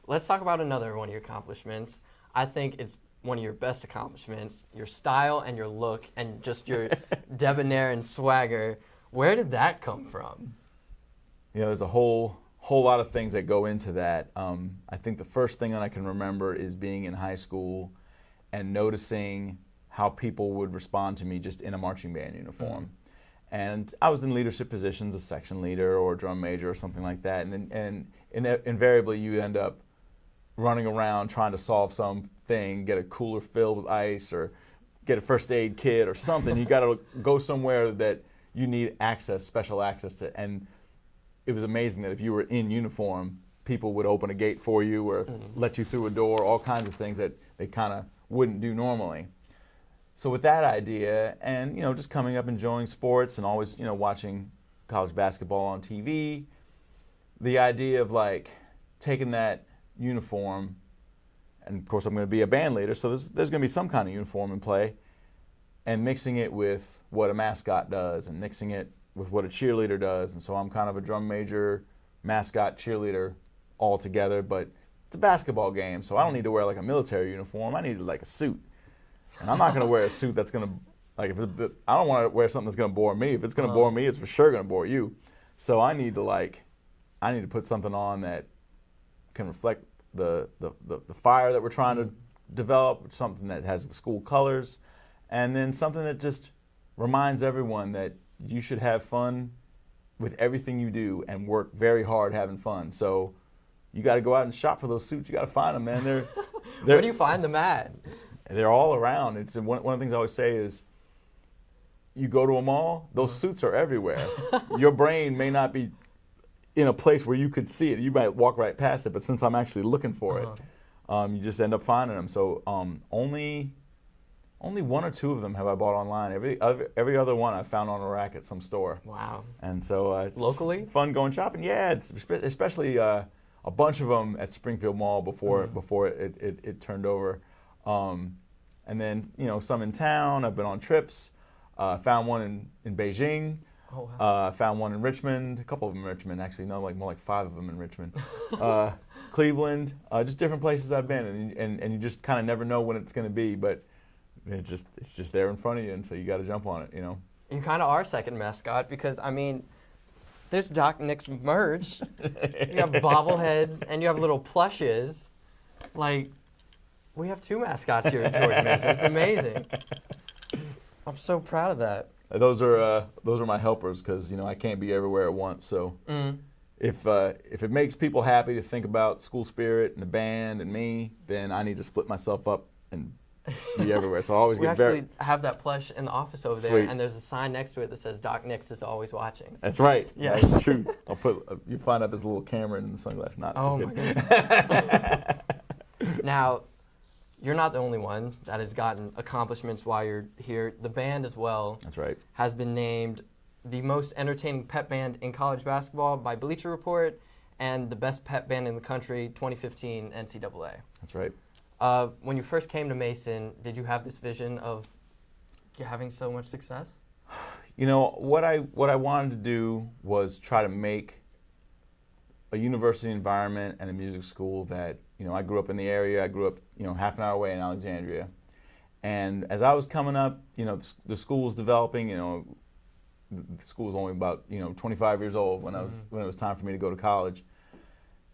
let's talk about another one of your accomplishments. I think it's one of your best accomplishments, your style and your look and just your debonair and swagger. Where did that come from? You know, there's a whole lot of things that go into that. I think the first thing that I can remember is being in high school and noticing how people would respond to me just in a marching band uniform. Mm-hmm. And I was in leadership positions, a section leader or a drum major or something like that. And invariably you end up running around trying to solve something, get a cooler filled with ice or get a first aid kit or something. You got to go somewhere that you need access, special access to. And it was amazing that if you were in uniform, people would open a gate for you or let you through a door, all kinds of things that they kind of wouldn't do normally. So with that idea and, you know, just coming up enjoying sports and always, you know, watching college basketball on TV, the idea of like taking that uniform, and of course I'm going to be a band leader, so there's going to be some kind of uniform in play, and mixing it with what a mascot does and mixing it with what a cheerleader does. And so I'm kind of a drum major, mascot, cheerleader all together, but it's a basketball game, so I don't need to wear like a military uniform. I need like a suit. And I'm not going to wear a suit that's going to, like, I don't want to wear something that's going to bore me. If it's going to bore me, it's for sure going to bore you. So I need to put something on that can reflect the fire that we're trying to develop, something that has the school colors, and then something that just reminds everyone that you should have fun with everything you do and work very hard having fun. So you got to go out and shop for those suits. You got to find them, man. Where do you find them at? They're all around. It's one of the things I always say is, you go to a mall, those suits are everywhere. Your brain may not be in a place where you could see it. You might walk right past it, but since I'm actually looking for it, you just end up finding them. So only one or two of them have I bought online. Every other one I found on a rack at some store. Wow. And so it's locally fun going shopping. Yeah, it's especially a bunch of them at Springfield Mall before it turned over. And then, you know, some in town. I've been on trips. Found one in Beijing. Oh, wow. Found one in Richmond. A couple of them in Richmond, actually. No, like more like 5 of them in Richmond. Cleveland. Just different places I've been, and you just kind of never know when it's going to be, but it's just there in front of you, and so you got to jump on it, you know. You kind of are second mascot because, I mean, there's Doc Nick's merch. You have bobbleheads and you have little plushes. Like, we have 2 mascots here at George Mason. It's amazing. I'm so proud of that. Those are my helpers because, you know, I can't be everywhere at once. So if it makes people happy to think about school spirit and the band and me, then I need to split myself up and be everywhere. So I always we get actually have that plush in the office over there, Sweet. and there's a sign next to it that says Doc Nix is always watching. That's right. Yes. That's true. I'll put you find out there's a little camera in the sunglasses. Not oh my goodness. Now, you're not the only one that has gotten accomplishments while you're here. The band as well. That's right. Has been named the most entertaining pep band in college basketball by Bleacher Report and the best pep band in the country 2015 NCAA. That's right. When you first came to Mason, did you have this vision of having so much success? You know, what I wanted to do was try to make a university environment and a music school that, you know, I grew up in the area. I grew up, you know, half an hour away in Alexandria. And as I was coming up, you know, the school was developing. You know, the school was only about, you know, 25 years old when when it was time for me to go to college.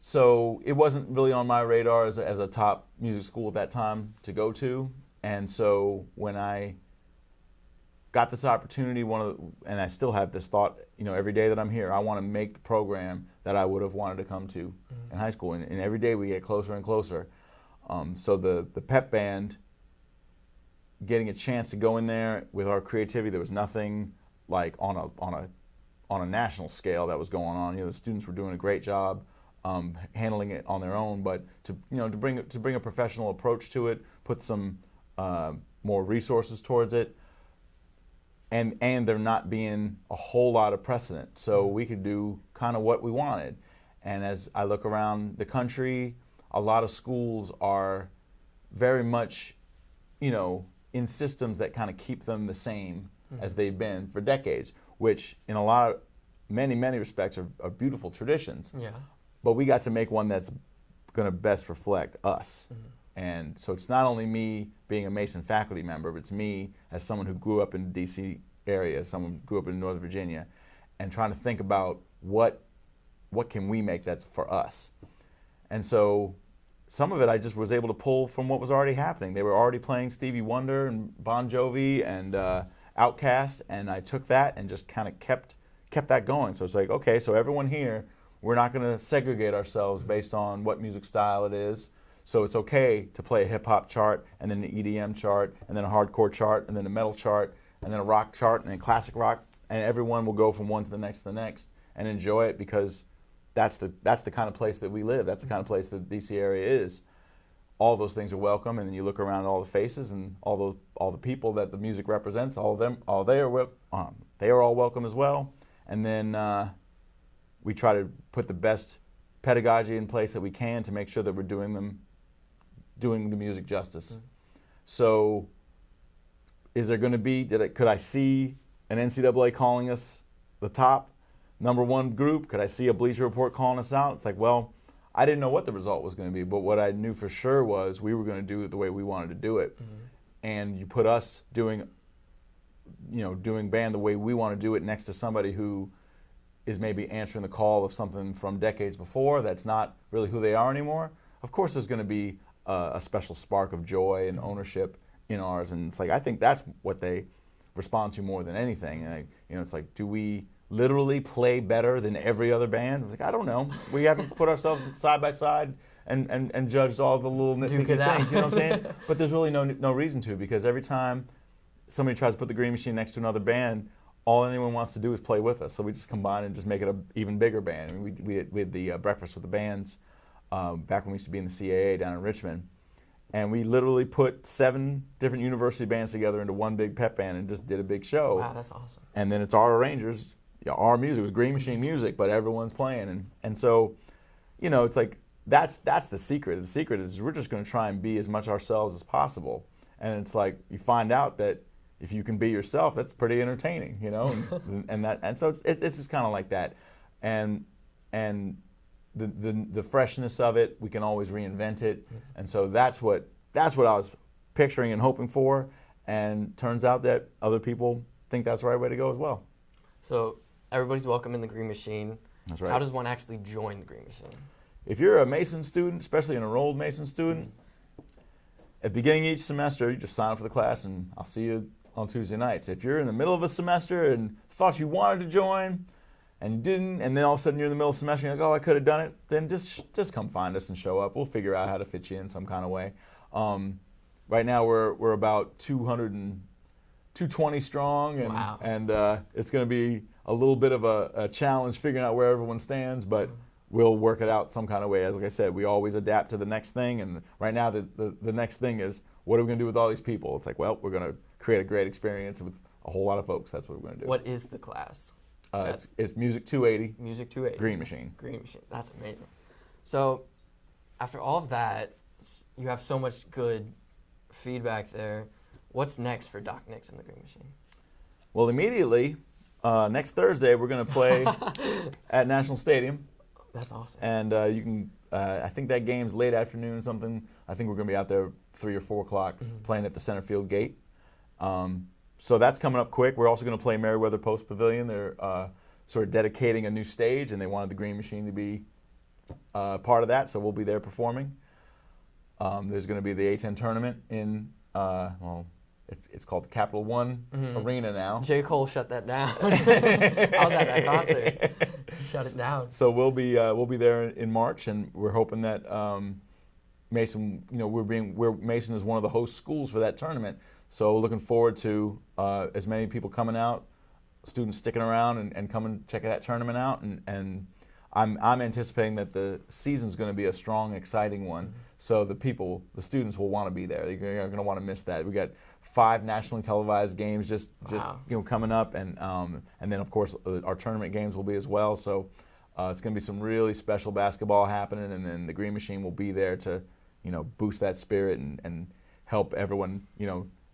So it wasn't really on my radar as a top music school at that time to go to. And so when I got this opportunity, and I still have this thought, you know, every day that I'm here, I want to make the program that I would have wanted to come to in high school. And every day we get closer and closer. So the pep band, getting a chance to go in there with our creativity, there was nothing like on a national scale that was going on. You know, the students were doing a great job handling it on their own, but to bring a professional approach to it, put some more resources towards it, and there not being a whole lot of precedent, so we could do kind of what we wanted. And as I look around the country, a lot of schools are very much, you know, in systems that kind of keep them the same as they've been for decades, which in many respects are beautiful traditions. Yeah. But we got to make one that's going to best reflect us. And so it's not only me being a Mason faculty member, but it's me as someone who grew up in the D.C. area, someone who grew up in Northern Virginia, and trying to think about what can we make that's for us. And so some of it I just was able to pull from what was already happening. They were already playing Stevie Wonder and Bon Jovi and Outkast, and I took that and just kind of kept that going. So it's like, okay, so everyone here, we're not going to segregate ourselves based on what music style it is. So it's okay to play a hip-hop chart, and then an EDM chart, and then a hardcore chart, and then a metal chart, and then a rock chart, and then classic rock, and everyone will go from one to the next, and enjoy it, because that's the kind of place that we live. That's the kind of place that the DC area is. All those things are welcome, and then you look around at all the faces and all the people that the music represents. They are all welcome as well. And then we try to put the best pedagogy in place that we can to make sure that we're doing the music justice. So, is there going to be? Could I see an NCAA calling us the top #1 group? Could I see a Bleacher Report calling us out? It's like, well, I didn't know what the result was going to be, but what I knew for sure was we were going to do it the way we wanted to do it. And you put us doing band the way we want to do it next to somebody who is maybe answering the call of something from decades before that's not really who they are anymore. Of course, there's going to be a special spark of joy and ownership in ours, and it's like, I think that's what they respond to more than anything. And it's like, do we literally play better than every other band? It's like, I don't know. We haven't put ourselves side by side and judged all the little nitpicky things. You know what I'm saying? But there's really no reason to, because every time somebody tries to put the Green Machine next to another band, all anyone wants to do is play with us. So we just combine and just make it an even bigger band. I mean, we had the Breakfast with the Bands back when we used to be in the CAA down in Richmond. And we literally put 7 different university bands together into one big pep band and just did a big show. Wow, that's awesome. And then it's our arrangers, our music. It was Green Machine music, but everyone's playing. And so, it's like, that's the secret. The secret is we're just going to try and be as much ourselves as possible. And it's like, you find out that if you can be yourself, that's pretty entertaining, and so it's just kind of like that. And the freshness of it, we can always reinvent it. And so that's what I was picturing and hoping for, and turns out that other people think that's the right way to go as well. So everybody's welcome in the Green Machine. That's right. How does one actually join the Green Machine? If you're a Mason student, especially an enrolled Mason student, at the beginning of each semester, you just sign up for the class, and I'll see you on Tuesday nights. If you're in the middle of a semester and thought you wanted to join and you didn't, and then all of a sudden you're in the middle of the semester and you're like, oh, I could have done it, then just come find us and show up. We'll figure out how to fit you in some kind of way. Right now we're about 220 strong, and wow. And it's going to be a little bit of a challenge figuring out where everyone stands, but we'll work it out some kind of way. As like I said, we always adapt to the next thing, and right now the next thing is, what are we going to do with all these people? It's like, well, we're going to create a great experience with a whole lot of folks. That's what we're going to do. What is the class? It's Music 280. Music 280. Green Machine. Green Machine. That's amazing. So, after all of that, you have so much good feedback there. What's next for Doc Nix and the Green Machine? Well, immediately, next Thursday, we're going to play at National Stadium. That's awesome. And you can, I think that game's late afternoon or something. I think we're going to be out there 3 or 4 o'clock playing at the center field gate. So that's coming up quick. We're also going to play Merriweather Post Pavilion. They're sort of dedicating a new stage, and they wanted the Green Machine to be part of that, so we'll be there performing. There's going to be the A-10 tournament in, it's called the Capital One Arena now. J. Cole shut that down. I was at that concert. Shut it down. So we'll be there in March, and we're hoping that Mason, Mason is one of the host schools for that tournament. So looking forward to as many people coming out, students sticking around and coming check that tournament out, and I'm anticipating that the season's going to be a strong, exciting one. So the students will want to be there. They're going to want to miss that. We got 5 nationally televised games just coming up, and then of course our tournament games will be as well. So it's going to be some really special basketball happening, and then the Green Machine will be there to boost that spirit and help everyone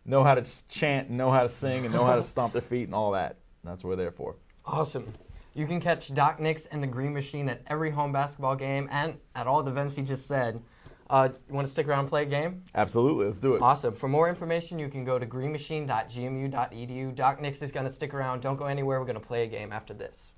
know how to chant, and know how to sing, and know how to stomp their feet and all that. That's what we're there for. Awesome. You can catch Doc Nix and the Green Machine at every home basketball game and at all the events he just said. You want to stick around and play a game? Absolutely. Let's do it. Awesome. For more information, you can go to greenmachine.gmu.edu. Doc Nix is going to stick around. Don't go anywhere. We're going to play a game after this.